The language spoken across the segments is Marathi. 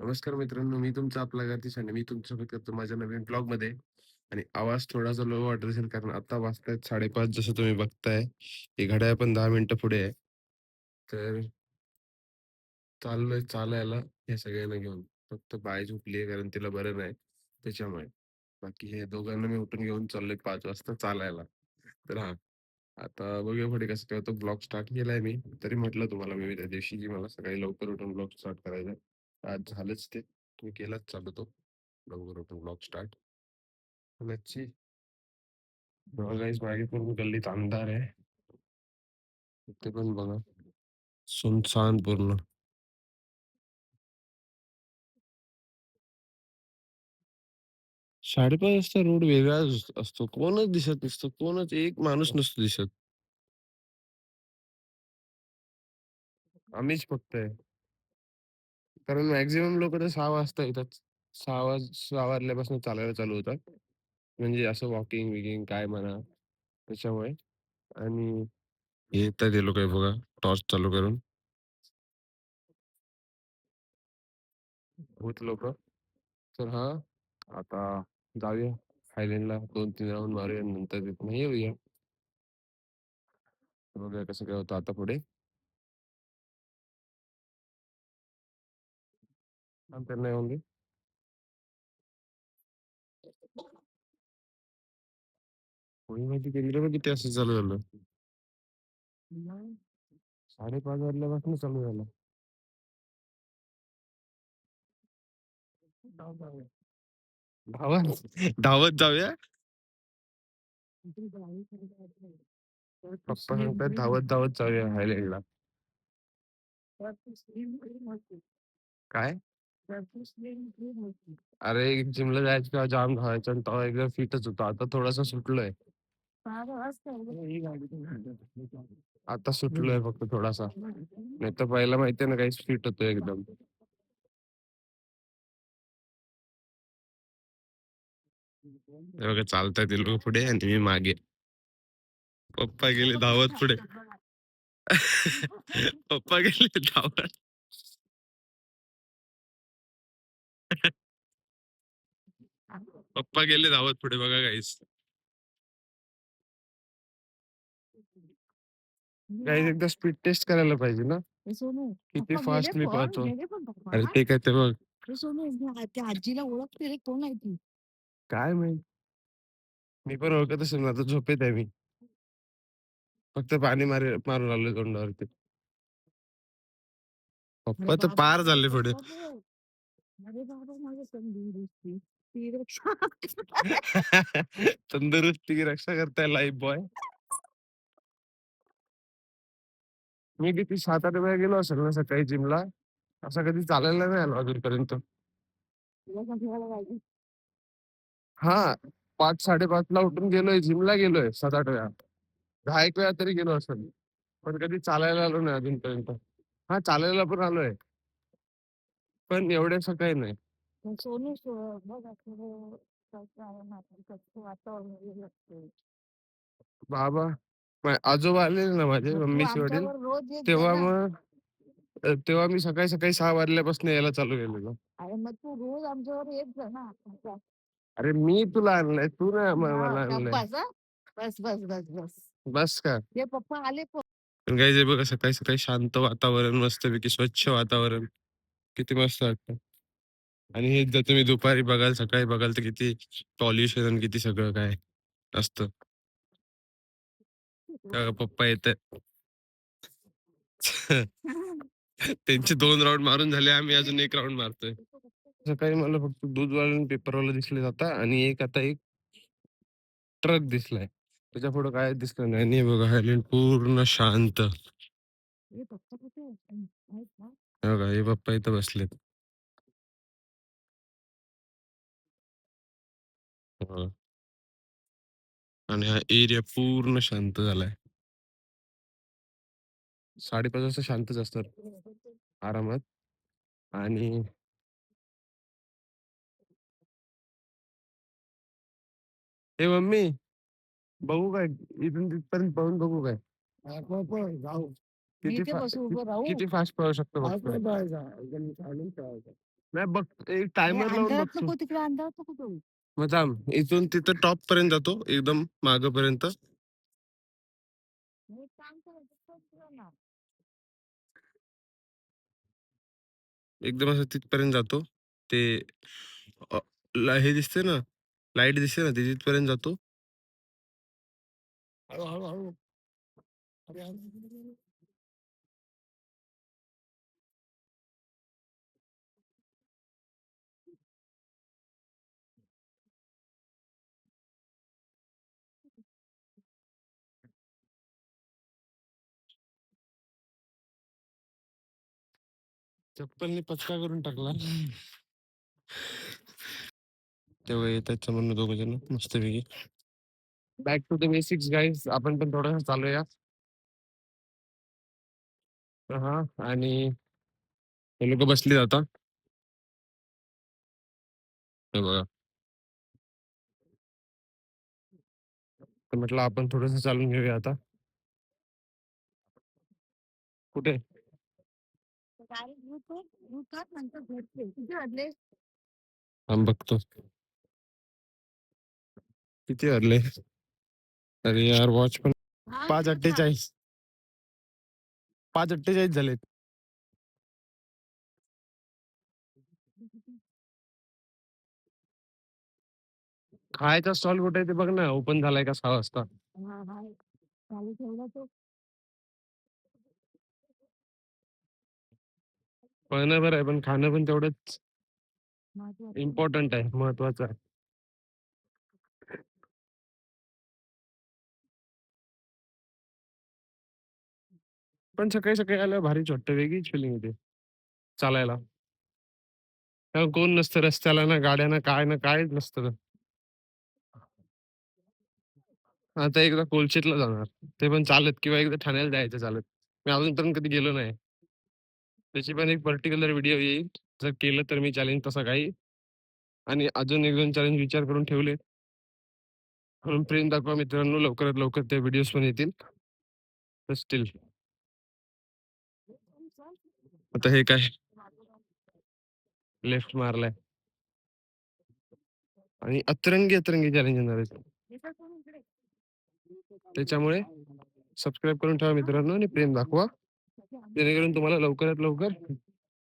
नमस्कार मित्रांनो, मी तुमचा आपला गतीश आणि मी तुमच्यासोबत करतो माझ्या नवीन ब्लॉगमध्ये. आणि आवाज थोडासा लो वाटत असेल कारण आता वाजतायत 5:30 जसं तुम्ही बघताय. ही घड्याळ पण 10 मिनिटं पुढे आहे. तर चाललोय चालायला या सगळ्यांना घेऊन. फक्त बाय झोपली आहे कारण तिला बरं नाही त्याच्यामुळे. बाकी हे दोघांना मी उठून घेऊन चाललोय 5 वाजता चालायला. तर हां, आता बघूया पुढे कसं काय होतं. ब्लॉग स्टार्ट केलाय मी. तरी म्हटलं तुम्हाला मी त्या दिवशी की मला सकाळी लवकर उठून ब्लॉग स्टार्ट करायचा आहे. आज झालंच ते. तुम्ही केलाच चालू तो. लवकर उठून ब्लॉग स्टार्ट. नक्की. बघा गाईस मागे पूर्ण गल्लीत अंधार आहे. ते पण बघा. सुनसान पूर्ण. 5:30 वाजता रोड वेगळाच असतो. कोणच दिसत नसतं. कोणच एक माणूस नसतो दिसत. आम्हीच फक्त आहे. कारण मॅक्सिमम लोकं तर 6 वाजता येतात. 6 वाजल्यापासून चालायला चालू होतात. म्हणजे असं वॉकिंग-बिगिंग काय म्हणा त्याच्यामुळे. आणि येतात हे लोकं बघा टॉर्च चालू करून. भूत लोकं. तर हां, आता जाऊया थायलंडला 2-3 राउंड मारूया नंतर तिथनं येऊया. बघूया कसं काय होतं आता पुढे. हम करने होंगे. कोणी माहिती केंद्र मग किती असं चालू झालं. 5:30 वाजल्यापासून चालू झालं. धावत धावत जाऊया. पप्पा म्हणतात धावत धावत जाऊया थायलंडला. काय? अरे जिमला जायचं तेव्हा जाम धावायचं आणि तेव्हा एकदम फिटच होतो. आता थोडासा सुटलोय. आता सुटलोय फक्त थोडासा. नाहीतर पहिला माहितीये ना काही फिट होतो एकदम. हे बघा चालतायत ते लोकं पुढे आणि मी मागे. पप्पा गेले धावत पुढे. पप्पा गेले धावत. पप्पा गेले धावत पुढे बघा गाईस. गाईस एकदा स्पीड टेस्ट करायला पाहिजे ना. किती फास्ट मी पळतो. अरे ते काय ते बघ. त्या आजीला ओळखते रे, कोण आहे ती? काय माहित? मी पण ओळखत असेल ना, आता झोपेत आहे मी. फक्त पाणी मारून आलोय तोंडावरती. पप्पा तर पार झाले पुढे. अरे बाबा माझं तंदुरुस्ती ती रक्षा तंदुरुस्ती की रक्षा करताय लाईफ बॉय. मी किती 7-8 वेळा गेलो असेल ना सकाळी जिमला. असा कधी चालायला नाही आलो अजूनपर्यंत. हां, 5-5:30 ला उठून गेलोय, जिमला गेलोय 7-8 वेळा. 10 वेळा तरी गेलो असेल. पण कधी चालायला आलो नाही अजूनपर्यंत. हां, चालायला पण आलोय. पण एवढ्या सकाळी नाही. सोनू बघ असं वातावरण वेगळं असतं. बाबा, आजोबा आलेले ना माझे मम्मीचे वडील, तेव्हा मग तेव्हा मी सकाळी-सकाळी 6 वाजल्यापासून यायला चालू केलेलं. अरे मग तू रोज आमच्यावर येत जा ना. अरे मी तुला आणलंय, तू नाही मला आणलंय. बस हं. बस. बस का? हे पप्पा आले पण. पण गाईज हे बघा सकाळी-सकाळी शांत वातावरण, मस्तपैकी स्वच्छ वातावरण. किती मस्त वाटतं. आणि हेच जर तुम्ही दुपारी बघाल, सकाळी बघाल तर किती पॉल्युशन आणि किती सगळं काय असतं. तेव्हा पप्पा येतायत. त्यांचे 2 राउंड मारून झाले. आम्ही अजून 1 राउंड मारतोय. सकाळी मला फक्त दूधवाला आणि पेपरवाला दिसले आता आणि एक ट्रक दिसलाय. त्याच्यापुढे काय दिसलं नाही. आणि हे बघा आयलंड पूर्ण शांत. हे बघा हे पप्पा इथं बसलेत. हां. आणि हा एरिया पूर्ण शांत झालाय. 5:30 वाजता शांतच असतात आरामात. आणि ए मम्मी बघू काय? इथून तिथपर्यंत पळून बघू काय? हां, पळ जाऊ. किती फास्ट पळू शकतो बघतो. नाही बघ, एक टायमर लावून अंधारात बघतो. नको तिकडे, अंधारात नको जाऊ. मग थांब, इथून तिथं टॉप पर्यंत जातो एकदम मागपर्यंत. मी काम करायचं तोच राहणार. एकदम असं तिथपर्यंत जातो. ते हे दिसते ना, लाईट दिसते ना, ते तिथपर्यंत जातो. हळू हळू हळू. अरे, हळू. चप्पलनी पचका करून टाकला. तेव्हा येतात समोर दोघ जण मस्तपैकी. Back to the basics guys, आपण पण थोडंसं चालूया. हा, आणि हे लोक बसली आता. हे बघा, तर म्हटलं आपण थोडंसं चालून घेऊया आता. कुठे? गाडी घेतो, घेतात नंतर भेटते. किती वाजले? आम बघतो किती वाजले. अरे यार, वॉच पण हा, 5:48. 5:48 झालेत. खायचा स्टॉल कुठे आहे ते बघ ना, ओपन झालाय का 6 वाजता. हा, हा. चालू ठेवला तो. पळणं बरं आहे, पण खाणं पण तेवढंच महत्वाचं. इम्पॉर्टंट आहे, महत्वाचं आहे. पण सकाळी सकाळी आल्यावर भारीच वाटतं, वेगळीच फिलिंग येते चालायला. कारण कोण नसतं रस्त्याला, ना गाड्या ना काय ना कायच नसतं. आता एकदा कोलशेतला जाणार, ते पण चालत, किंवा एकदा ठाण्याला जायचं चालत. मी अजूनपर्यंत कधी गेलो नाही. त्याची पण एक पर्टिक्युलर व्हिडिओ येईल, जर केलं तर मी चॅलेंज तसं काही. आणि अजून एक दोन चॅलेंज विचार करून ठेवले, म्हणून प्रेम दाखवा मित्रांनो, लवकरात लवकर ते व्हिडिओज पण येतील. स्टील आता हे काय लेफ्ट मारलाय, आणि अतरंगी अतरंगी चॅलेंज येणार आहे. त्याच्यामुळे सबस्क्राईब करून ठेवा मित्रांनो, आणि प्रेम दाखवा, जेणेकरून तुम्हाला लवकरात लवकर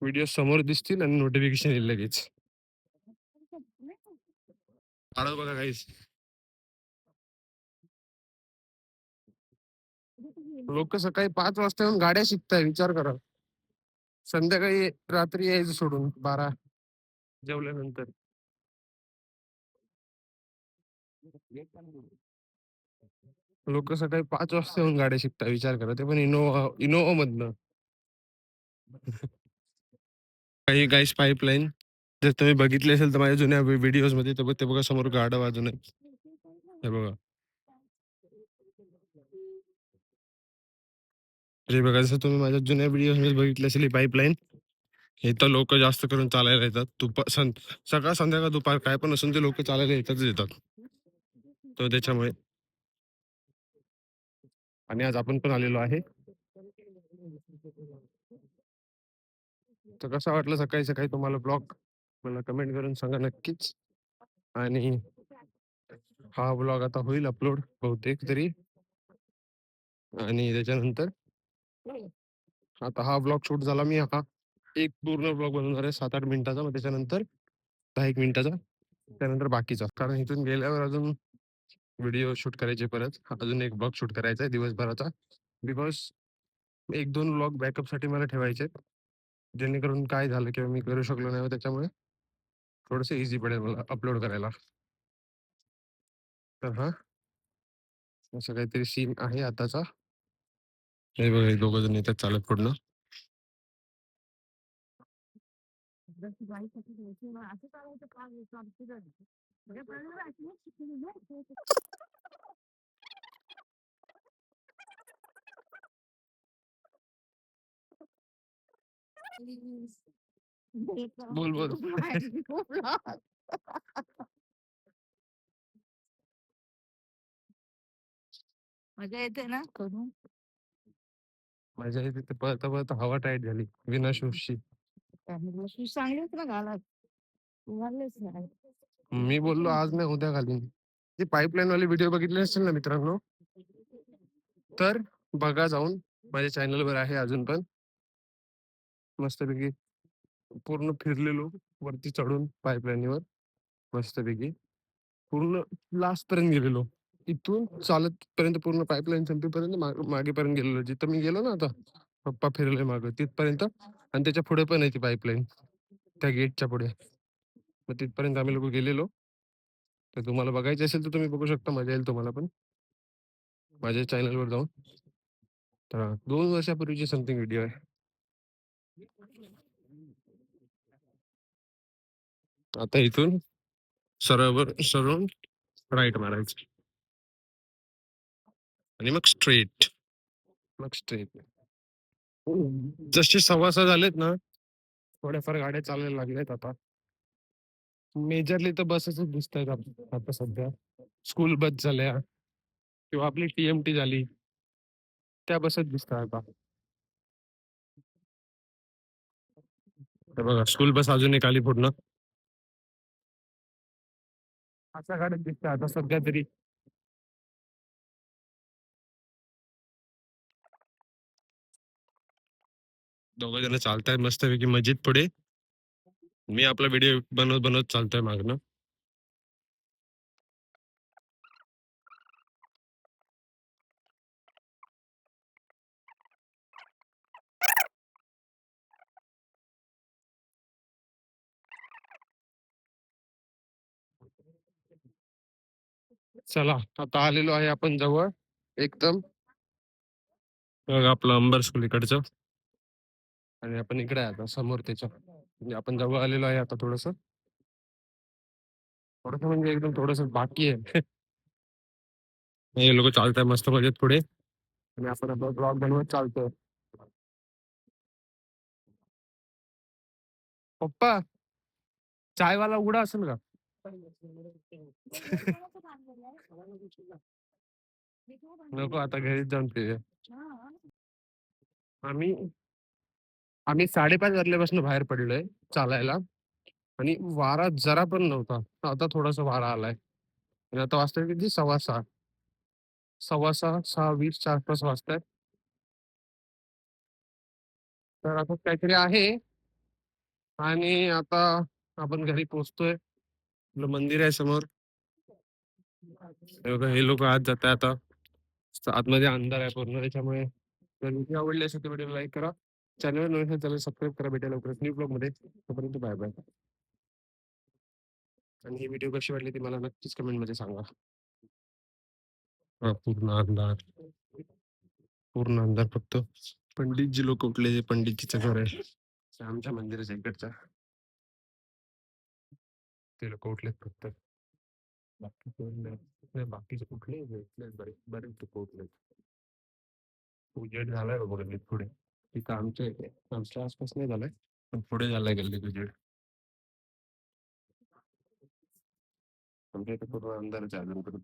व्हिडिओ समोर दिसतील आणि नोटिफिकेशन येईल लगेच. काढा बघा काहीच. लोक सकाळी 5 वाजता येऊन गाड्या शिकताय, विचार करा. संध्याकाळी रात्री यायचं सोडून 12 जेवल्यानंतर. लोक सकाळी 5 वाजता येऊन गाड्या शिकताय, विचार करा, ते पण इनोवा इनोवा मधनं. काही गाईस पाईपलाईन जर तुम्ही बघितले असेल तर माझ्या जुन्या व्हिडिओज मध्ये, तर ते बघा समोर गाडं वाजून आहे. हे बघा, हे बघा, जसं तुम्ही माझ्या जुन्या व्हिडिओज मध्ये बघितले असेल ही पाईपलाईन. हे तर लोक जास्त करून चालायला येतात, सकाळ संध्याकाळ दुपार काय पण असून ते लोक चालायला येतातच येतात. तर त्याच्यामुळे, आणि आज आपण पण आलेलो आहे. तर कसं वाटलं सकाळी सकाळी तुम्हाला ब्लॉग, मला कमेंट करून सांगा नक्कीच. आणि हा ब्लॉग आता होईल अपलोड बहुतेक तरी. आणि त्याच्यानंतर आता हा ब्लॉग शूट झाला, मी हा एक पूर्ण ब्लॉग बनवणार आहे 7-8 मिनिटाचा, मग त्याच्यानंतर 10-1 मिनिटाचा, त्यानंतर बाकीचा. कारण इथून गेल्यावर अजून व्हिडिओ शूट करायचे, परत अजून एक ब्लॉग शूट करायचा आहे दिवसभराचा. बिकॉज 1-2 ब्लॉग बॅकअप साठी मला ठेवायचे आहेत, जेणेकरून काय झालं किंवा मी करू शकलो नाही, त्याच्यामुळे थोडंसं इझी पडेल मला अपलोड करायला. तर हा असं काहीतरी सीन आहे आताचा. हे बघा, दोघं जण येतात चालत पूर्ण. बोल बोल. मजा येते ना करून. माझ्या इथे पळता पळता हवा टाईट झाली विना शूजची. तू सांगितलं ना घाला घाललेच नाही. मी बोललो आज नाही उद्या घालीन. ते पाईपलाईन वाले व्हिडिओ बघितले असेल ना मित्रांनो, तर बघा जाऊन. माझ्या चॅनलवर आहे अजून पण. मस्तपैकी पूर्ण फिरलेलो वरती चढून पाईपलाईनीवर मस्तपैकी. पूर्ण लास्ट पर्यंत गेलेलो. इथून चालत पर्यंत पूर्ण पाईपलाईन संपेपर्यंत मागेपर्यंत गेलेलो. जिथं मी गेलो ना आता, पप्पा फिरले मागं तिथपर्यंत, आणि त्याच्या पुढे पण आहे ती पाईपलाईन, त्या गेटच्या पुढे. मग तिथपर्यंत आम्ही लोक गेलेलो. तर तुम्हाला बघायचं असेल तर तुम्ही बघू शकता, मजा येईल तुम्हाला पण माझ्या चॅनलवर जाऊन. तर 2 वर्षापूर्वीची समथिंग व्हिडिओ आहे. आता इथून सरळ सरळ राईट मारायचं आणि मग स्ट्रेट. जसे 6:15 झालेत ना, थोड्याफार गाड्या चालायला लागल्यात आता. मेजरली तर बसेसच दिसत आहेत आता सध्या. स्कूल बस झाल्या किंवा आपली टीएमटी झाली, त्या बसेस दिसतात आता. तर बघा स्कूल बस अजून एक आली पूर्ण. अशा गाड्या दिसतात आता सध्या तरी. दोघं जण चालतायत मस्तपैकी मस्जिद पुढे. मी आपला व्हिडिओ बनवत बनवत चालतोय मागणं. चला आता आलेलो आहे आपण जवळ एकदम. बघा आपलं अंबर स्कूल इकडचं, आणि आपण इकडे आहे आता समोर त्याच्या. म्हणजे आपण जवळ आलेलो आहे आता. थोडस थोडस म्हणजे एकदम थोडस बाकी आहे. हे लोक चालताय मस्त मजेत पुढे, आणि आपण आपला ब्लॉग बनवत चालतोय. पप्पा, चायवाला उघडा असेल का? नको, आता घरीच जाऊन पिऊया. आम्ही आम्ही 5:30 वाजल्यापासून बाहेर पडलोय चालायला, आणि वारा जरा पण नव्हता. आता थोडासा वारा आलाय, आणि आता वाजता किती, 6:15. 6:15, 6:20च्या आसपास वाजताय. तर आता काहीतरी आहे. आणि आता आपण घरी पोहोचतोय. आपलं मंदिर आहे समोर. हे बघा, हे लोक आत जात आहे आता. आतमध्ये अंधार आहे पूर्ण, त्याच्यामुळे जर व्हिडिओ आवडली असेल तर व्हिडिओ लाईक करा. चॅनल नवीन असेल तर सबस्क्राईब करा. भेटायला लवकरच न्यू ब्लॉग मध्ये. तोपर्यंत बाय बाय. आणि ही व्हिडिओ कशी वाटली ती मला नक्कीच कमेंट मध्ये सांगा. पूर्ण अंधार, पूर्ण अंधार. फक्त पंडितजी लोक उठले, जे पंडितजीचं घर आहे ते आमच्या मंदिराच्या इकडच्या, ते लोक उठलेत फक्त. बाकी कोण नाही. बाकीचे कुठले उठले, बरेच लोक उठलेत. उजेड झालाय बघा गल्लीत पुढे. तिथं आमच्या आसपास नाही झालाय, पण पुढे झालाय गल्लीत उजेड. आमच्या इथे पूर्ण अंधारच आहे अजून.